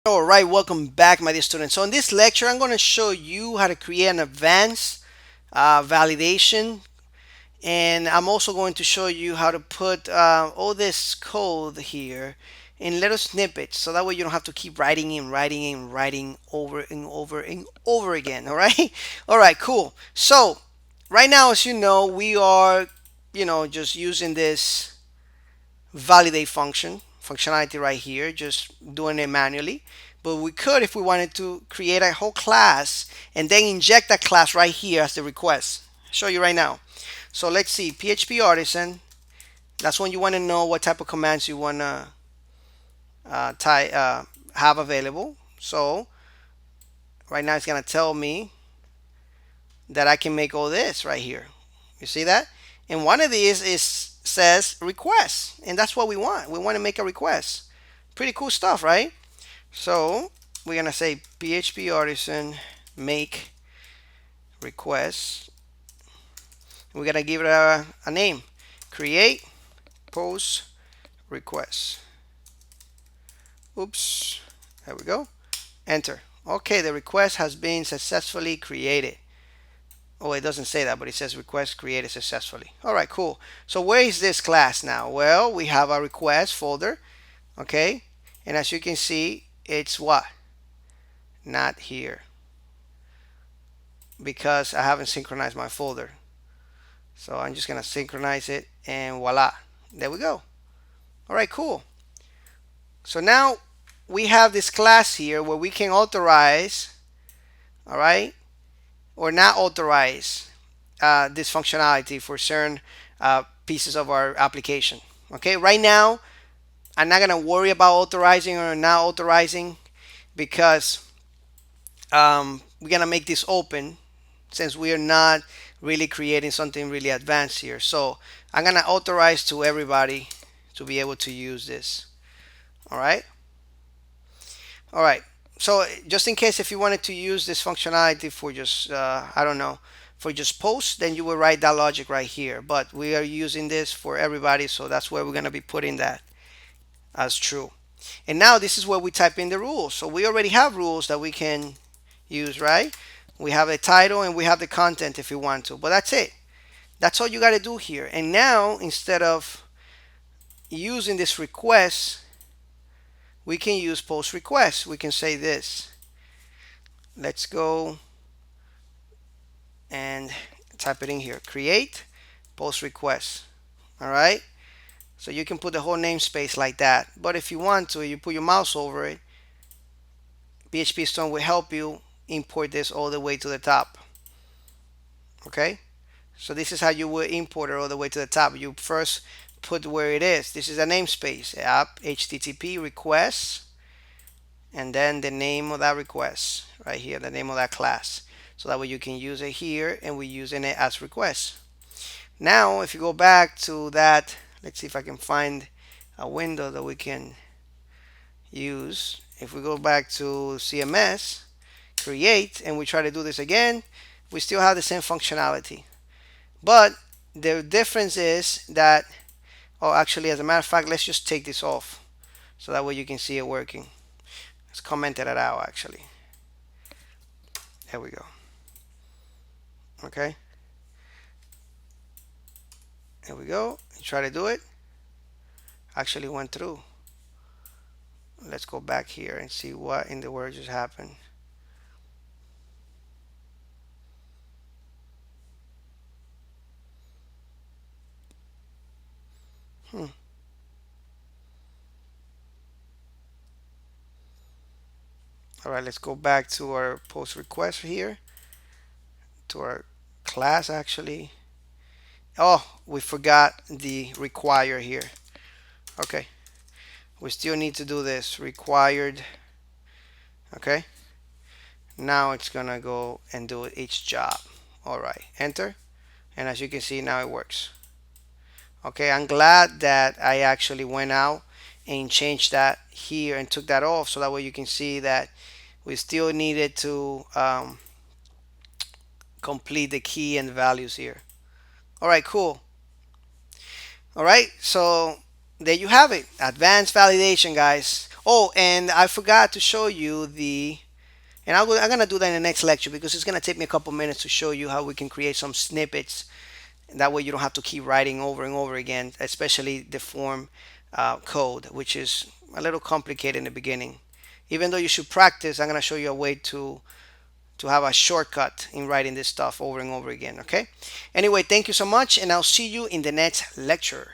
All right, welcome back, my dear students. So in this lecture, I'm going to show you how to create an advanced validation, and I'm also going to show you how to put all this code here in little snippets, so that way you don't have to keep writing over and over and over again. All right, all right, cool. So right now, as you know, we are, just using this validate functionality right here, just doing it manually. But we could, if we wanted to, create a whole class and then inject that class right here as the request. I'll show you right now. So let's see, PHP Artisan. That's when you want to know what type of commands you want to have available. So right now it's going to tell me that I can make all this right here. You see that? And one of these is says request, and that's what we want. We want to make a request. Pretty cool stuff, right? So we're gonna say PHP Artisan make request. We're gonna give it a name. Create post request. Oops. There we go. Enter. Okay, the request has been successfully created. Oh, it doesn't say that, but it says request created successfully. All right, cool. So where is this class now? Well, we have a request folder, okay? And as you can see, it's what? Not here, because I haven't synchronized my folder. So I'm just gonna synchronize it, and voila, there we go. All right, cool. So now we have this class here where we can authorize, all right, or not authorize this functionality for certain pieces of our application. Okay, right now I'm not gonna worry about authorizing or not authorizing, because we're gonna make this open, since we are not really creating something really advanced here. So I'm gonna authorize to everybody to be able to use this. All right. All right. So just in case, if you wanted to use this functionality for just I don't know, for just post, then you will write that logic right here. But we are using this for everybody, so that's where we're gonna be putting that as true. And now this is where we type in the rules. So we already have rules that we can use, right? We have a title and we have the content if you want to, but that's it. That's all you got to do here. And now, instead of using this request, we can use post request. We can say this. Let's go and type it in here. Create post request. All right. So you can put the whole namespace like that. But if you want to, you put your mouse over it. PHP Storm will help you import this all the way to the top. Okay. So this is how you would import it all the way to the top. You first put where it is. This is a namespace, app HTTP requests, and then the name of that request right here, the name of that class. So that way you can use it here, and we're using it as request. Now, if you go back to that, let's see if I can find a window that we can use. If we go back to CMS, create, and we try to do this again, we still have the same functionality. But the difference is that, oh, actually, as a matter of fact, let's just take this off, so that way you can see it working. Let's comment it out, actually. There we go. Okay. There we go. Try to do it. Actually went through. Let's go back here and see what in the world just happened. Hmm. All right, let's go back to our post request here, to our class actually. Oh, we forgot the require here. Okay, we still need to do this required. Okay, now it's gonna go and do each job. All right, enter, and as you can see, now it works. Okay, I'm glad that I actually went out and changed that here and took that off, so that way you can see that we still needed to complete the key and values here. All right, cool. All right, so there you have it. Advanced validation, guys. Oh, and I forgot to show you and I'm gonna do that in the next lecture because it's gonna take me a couple minutes to show you how we can create some snippets. That way you don't have to keep writing over and over again, especially the form code, which is a little complicated in the beginning. Even though you should practice, I'm gonna show you a way to have a shortcut in writing this stuff over and over again. Okay. Anyway, thank you so much, and I'll see you in the next lecture.